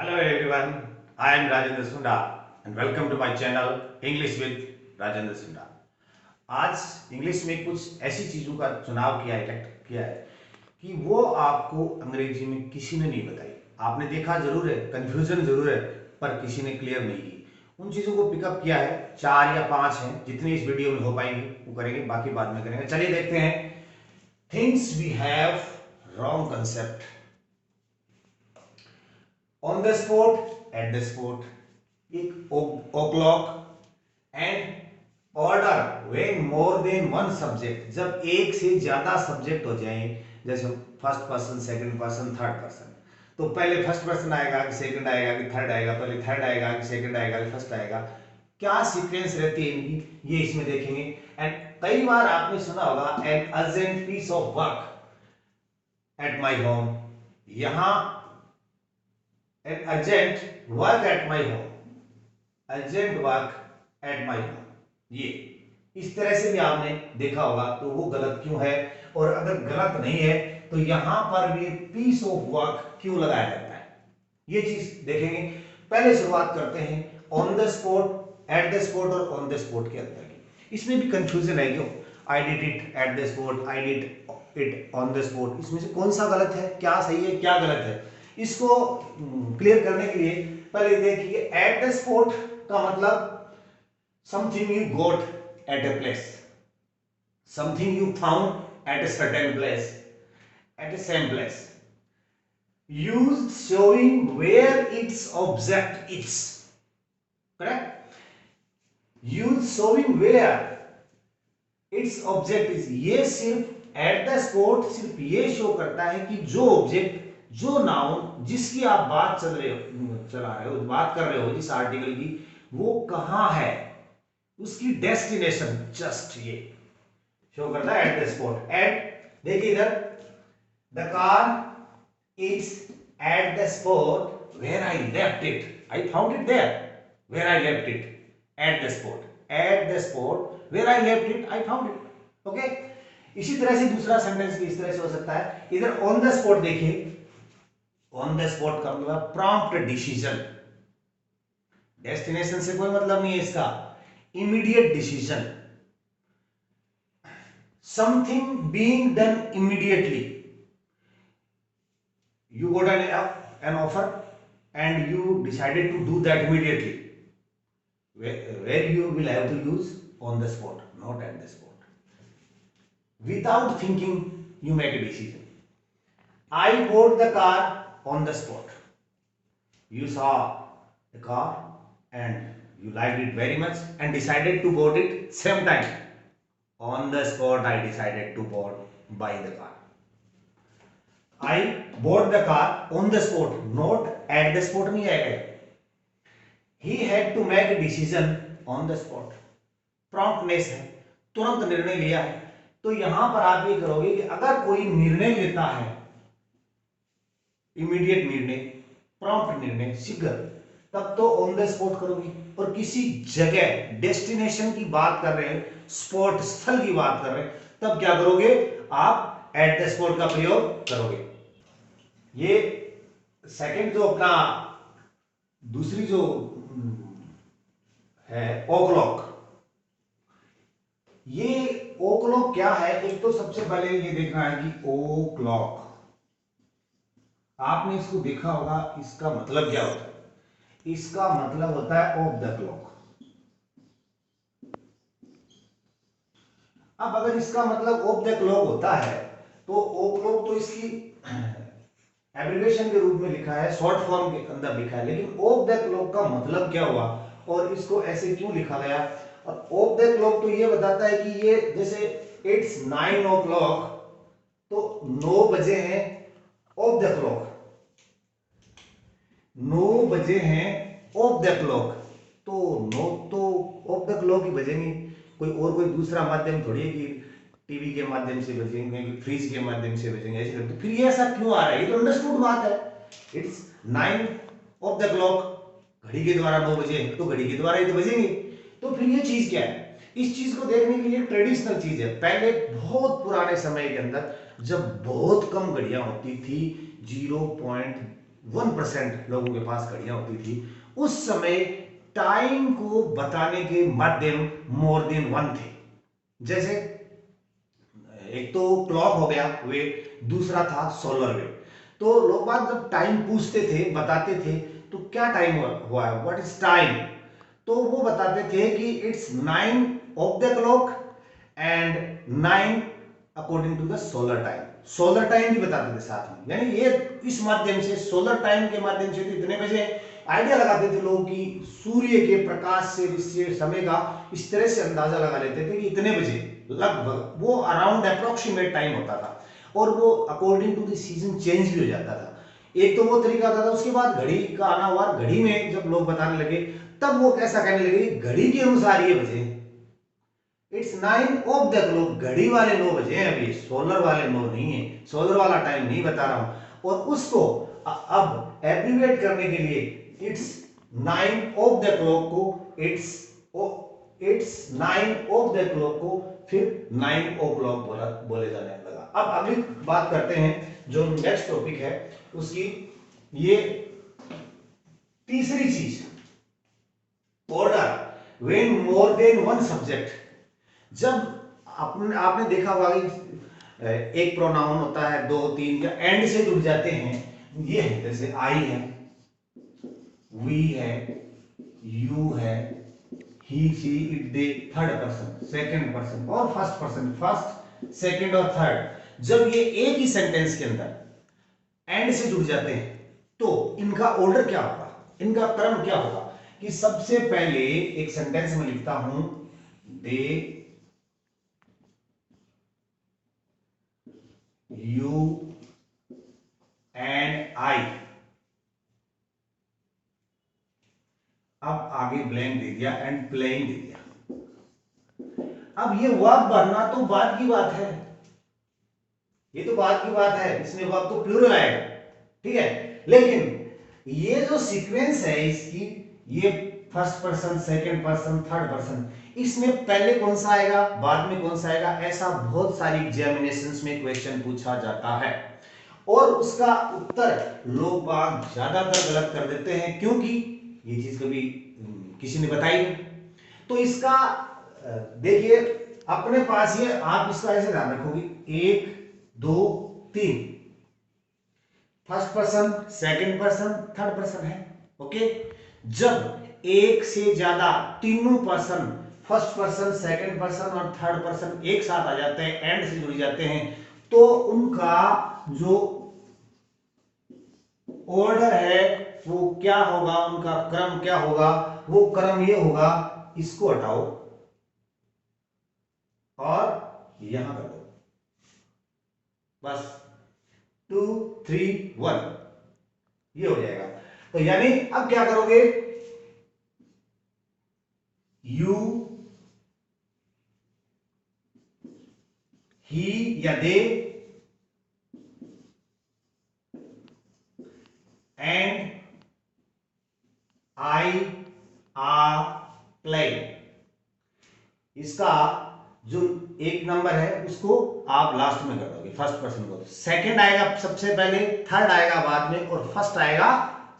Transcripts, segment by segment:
Hello everyone, I am Rajendra Sunda and welcome to my channel English with Rajendra Sunda। आज English में कुछ ऐसी चीज़ों का चुनाव किया है, इलेक्ट किया है कि वो आपको अंग्रेजी में किसी ने नहीं बताई। आपने देखा जरूर है, कंफ्यूजन जरूर है, पर किसी ने क्लियर नहीं की। उन चीज़ों को पिकअप किया है, 4 या 5 हैं, जितनी इस वीडियो में हो पाएंगे वो करेंगे, बाकी बाद में करेंगे। चलिए देखते हैं। Things we have wrong concept on the spot, at the spot, एक o'clock and order when more than one subject, जब एक से ज्यादा सब्जेक्ट हो जाए, जैसे first person, second person, third person, तो पहले फर्स्ट पर्सन आएगा कि सेकंड आएगा कि थर्ड आएगा, पहले थर्ड आएगा कि सेकंड आएगा कि फर्स्ट आएगा, क्या सीक्वेंस रहती है इनकी, ये इसमें देखेंगे। एंड कई बार आपने सुना होगा an urgent piece of work at my home, यहां an urgent work at my home, urgent work at my home, ये इस तरह से भी आपने देखा होगा, तो वो गलत क्यों है, और अगर गलत नहीं है तो यहां पर भी पीस ऑफ वर्क क्यों लगाया जाता है, ये चीज देखेंगे। पहले शुरुआत करते हैं on the spot, at the spot और ऑन द स्पॉट के अंदर की। इसमें भी कंफ्यूजन है क्यों, I did it at the spot, I did it on the spot, इसमें से कौन सा गलत है, क्या सही है क्या गलत है, इसको क्लियर करने के लिए पहले देखिए। एट द स्पॉट का मतलब something you got at a place, something you found at a certain place, at a same place. Used showing where its object its, correct. Used showing where its object is, ये सिर्फ eight the spot सिर्फ ये show करता है कि जो object, जो noun जिसकी आप बात चला रहे हो, बात कर रहे हो जिस आर्टिकल की, वो कहां है, उसकी डेस्टिनेशन जस्ट ये शो करता है एट द स्पॉट। एट देखिए इधर, the car is at the spot where I left it, I found it there, where I left it at the spot, at the spot where I left it I found it. Okay, इसी तरह से दूसरा sentence भी इस तरह से हो सकता है। इधर ऑन द स्पॉट देखिए, ऑन द स्पॉट का मतलब प्रॉम्प्ट डिसीजन, डेस्टिनेशन से कोई मतलब नहीं है इसका, immediate decision, something being done immediately. You got an offer and you decided to do that immediately, where you will have to use on the spot, not at the spot. Without thinking you make a decision. I bought the car on the spot. You saw the car and you liked it very much and decided to bought it same time. On the spot I decided to buy the car. I bought the car on the spot, not at the spot नहीं आएगा। He had to make a decision on the spot. Promptness है, तुरंत निर्णय लिया है। तो यहां पर आप ये करोगे कि अगर कोई निर्णय लेता है, इमीडिएट निर्णय, प्रॉम्प्ट निर्णय, शीघ्र, तब तो ऑन द स्पॉट करोगे। और किसी जगह डेस्टिनेशन की बात कर रहे हैं, स्पॉट स्थल की बात कर रहे हैं, तब क्या करोगे, आप एट द स्पॉट का प्रयोग करोगे। ये सेकंड जो अपना दूसरी जो है ओ क्लॉक, ये ओ क्लॉक क्या है, एक तो सबसे पहले ये देखना है कि ओ क्लॉक, आपने इसको देखा होगा, इसका मतलब क्या होता है, इसका मतलब होता है ऑफ द क्लॉक। अब अगर इसका मतलब ऑफ द क्लॉक होता है, तो ओ क्लॉक तो इसकी एब्रिविएशन के रूप में लिखा है, शॉर्ट फॉर्म के अंदर लिखा है, लेकिन ऑफ द क्लॉक का मतलब क्या हुआ और इसको ऐसे क्यों लिखा गया। और ऑफ द क्लॉक तो ये बताता है कि ये जैसे इट्स 9 o'clock, तो 9 बजे हैं ऑफ द क्लॉक, 9 बजे हैं ऑफ द क्लॉक, तो 9 तो ऑफ द क्लॉक ही बजेंगे, कोई दूसरा माध्यम थोड़ी है कि टीवी के माध्यम से बजेंगे, फ्रिज के माध्यम से बजेंगे, ऐसे तो फिर ये ऐसा क्यों आ रहा है, ये तो अंडरस्टूड बात है। इट्स 9 ऑफ द क्लॉक, घड़ी के द्वारा 9 बजे, तो घड़ी के द्वारा ही तो बजेंगे। तो फिर ये चीज क्या है, इस चीज को देखने के लिए ट्रेडिशनल चीज है। पहले बहुत पुराने समय के अंदर जब बहुत कम घड़ियां होती थी, 1% लोगों के पास घड़ियां होती थी। उस समय टाइम को बताने के माध्यम मोर देन वन थे। जैसे एक तो क्लॉक हो गया वे, दूसरा था सोलर वेव। तो लोग बात जब टाइम पूछते थे, बताते थे, तो क्या टाइम हुआ है, व्हाट इज टाइम, तो वो बताते थे कि it's 9 of the clock and 9 according to the solar time. Solar time भी बताते थे साथ में, यानी ये इस माध्यम से, सोलर टाइम के माध्यम से तो इतने बजे आइडिया लगाते थे लोग कि सूर्य के प्रकाश से इससे समय का इस तरह से अंदाजा लगा लेते थे कि इतने बजे लगभग, वो अराउंड अप्रोक्सीमेट टाइम होता था, और वो according to the season change भी हो जाता था। एक तो वो तरीका आता था। उसके बाद घड़ी का आना हुआ, घड़ी में जब लोग बताने लगे तब वो कैसा कहने लगे, घड़ी के अनुसार ये बजे, इट्स 9 ऑफ द क्लॉक, घड़ी वाले 9 बजे हैं अभी, सोलर वाले 9 नहीं है, सोलर वाला टाइम नहीं बता रहा हूं। और उसको अब एब्रीवेट करने के लिए इट्स 9 ऑफ द क्लॉक को इट्स 9 ऑफ द क्लॉक को फिर 9 ओ क्लॉक बोले जाने लगा। अब अगली बात करते हैं, जो नेक्स्ट टॉपिक है उसकी, ये तीसरी चीज, order when more than one subject. जब आपने देखा होगा कि एक प्रोनाउन होता है, 2 3 या एंड से जुड़ जाते हैं, ये है जैसे आई है, वी है, यू है, he she it they, third person, second person और फर्स्ट पर्सन, फर्स्ट सेकंड और थर्ड, जब ये एक ही सेंटेंस के अंदर एंड से जुड़ जाते हैं तो इनका ऑर्डर क्या होगा, इनका क्रम क्या होगा, कि सबसे पहले एक सेंटेंस में लिखता हूं, दे, यू एंड आई। अब आगे ब्लैंक दे दिया एंड प्लेइंग दे दिया। अब ये वर्ब भरना तो बाद की बात है, ये तो बात की बात है, इसमें वर्ब तो प्लूरल आएगा, ठीक है। लेकिन ये जो सीक्वेंस है इसकी, ये first person, second person, third person, इसमें पहले कौन सा आएगा, बाद में कौन सा आएगा, ऐसा बहुत सारी एग्जामिनेशंस में क्वेश्चन पूछा जाता है, और उसका उत्तर लोग बाग ज्यादातर गलत कर देते हैं, क्योंकि ये चीज कभी किसी ने बताई नहीं। तो इसका देखिए अपने पास, ये आप इसका ऐसे ध्यान रखोगे, 1 2 3, first person, second person, third person है, ओके। जब एक से ज्यादा तीनों person, first person, second person और थर्ड पर्सन एक साथ आ जाते हैं, एंड से जुड़ जाते हैं, तो उनका जो ऑर्डर है वो क्या होगा, उनका क्रम क्या होगा, वो क्रम ये होगा, इसको हटाओ और यहां कर दो, बस 2 3 1 ये हो जाएगा। तो यानी अब क्या करोगे, यू, ही या दे, एंड आई आर प्लेइंग। इसका जो एक नंबर है उसको आप लास्ट में कर दोगे, फर्स्ट पर्सन को, सेकंड आएगा सबसे पहले, थर्ड आएगा बाद में, और फर्स्ट आएगा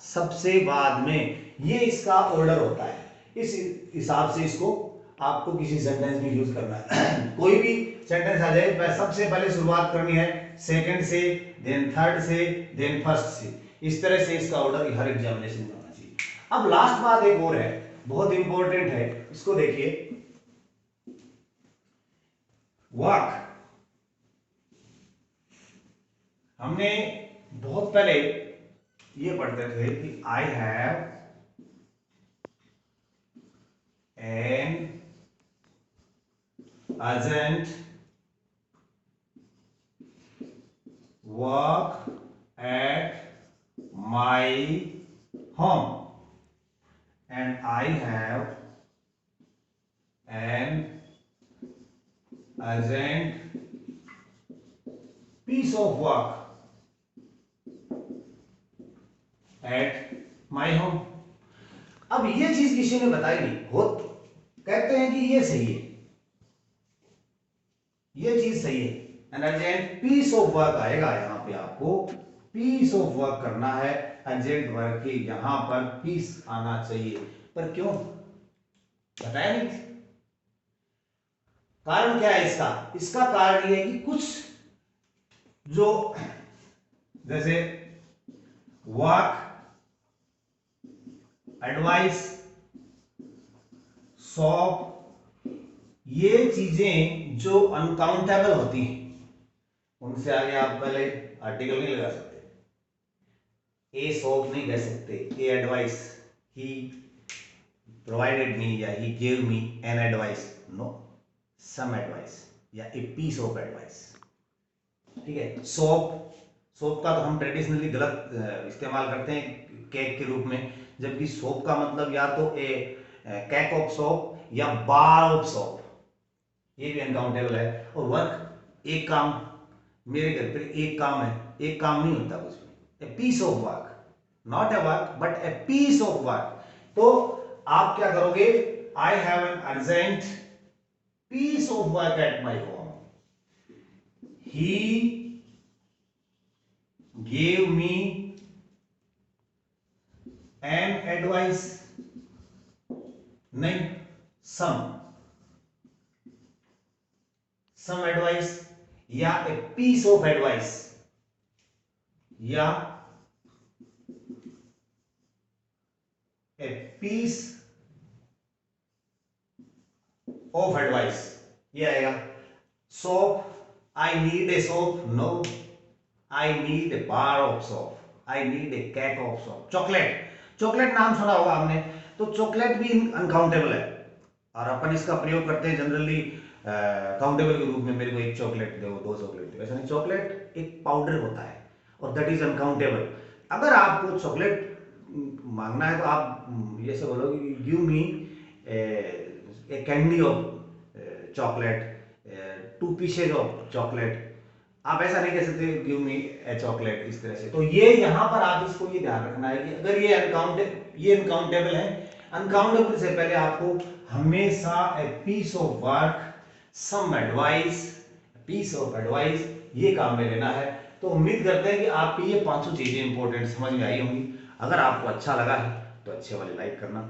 सबसे बाद में। ये इसका ऑर्डर होता है। इस हिसाब से इसको आपको किसी सेंटेंस में यूज करना है। कोई भी सेंटेंस आ जाए, सबसे पहले शुरुआत करनी है सेकंड से, देन थर्ड से, देन फर्स्ट से, इस तरह से इसका ऑर्डर हर एग्जामिनेशन में होना चाहिए। अब लास्ट बात एक और है, बहुत इंपॉर्टेंट है, इसको देखिए, वॉक। हमने बहुत पहले ये पढ़ते थे कि आई have an urgent work at my home and I have N urgent piece of work at my home। अब ये चीज किसी ने बताई नहीं, बहुत कहते हैं कि ये सही है, ये चीज सही है, an urgent piece of work आएगा, यहां पे आपको पीस ऑफ वर्क करना है, अर्जेंट वर्क के यहां पर पीस आना चाहिए। पर क्यों बताया नहीं? कारण क्या है इसका? इसका कारण ये है कि कुछ जो जैसे वर्क, एडवाइस, शॉप, ये चीजें जो अनकाउंटेबल होती हैं, उनसे आगे आप पहले आर्टिकल नहीं लगा सकते। ए शॉप नहीं कह सकते, ए एडवाइस, ही प्रोवाइडेड मी या he gave me an advice, no, some advice या ए पीस ऑफ एडवाइस। ठीक है। सोप का तो हम ट्रेडिशनली गलत इस्तेमाल करते हैं केक के रूप में, जबकि सोप का मतलब या तो ए केक ऑफ सोप या बार ऑफ सोप, ये भी अनकाउंटेबल है। और वर्क, एक काम, मेरे घर पे एक काम है, एक काम नहीं होता कुछ भी। A piece of work, not a work but a piece of work. तो आप क्या करोगे? I have an urgent piece of work at my home, he gave me an advice, नहीं, some advice या a piece of advice या a piece of advice, ये आएगा। soap, I need a soap, no, I need a bar of soap, I need a cake of soap। Chocolate नाम सुना होगा आपने, तो चॉकलेट भी अनकाउंटेबल है और अपन इसका प्रयोग करते हैं जनरली काउंटेबल के रूप में। मेरे को एक चॉकलेट दो, दो चॉकलेट दो, ऐसा नहीं। चॉकलेट एक पाउडर होता है और दैट इज अनकाउंटेबल। अगर आपको चॉकलेट मांगना है तो आप ये से बोलोगे give me A candy of chocolate, 2 pieces of chocolate. आप ऐसा नहीं कह सकते गिव मी ए चॉकलेट इस तरह से। तो ये यहां पर आप इसको ये ध्यान रखना है कि अगर ये अनकाउंटेबल है, अनकाउंटेबल से पहले आपको हमेशा a piece of work, some advice, piece of advice, ये काम में लेना है। तो उम्मीद करते हैं कि आपकी ये 5 चीजें इंपॉर्टेंट समझ में आई होंगी। अगर आपको अच्छा लगा है तो अच्छे वाले लाइक करना।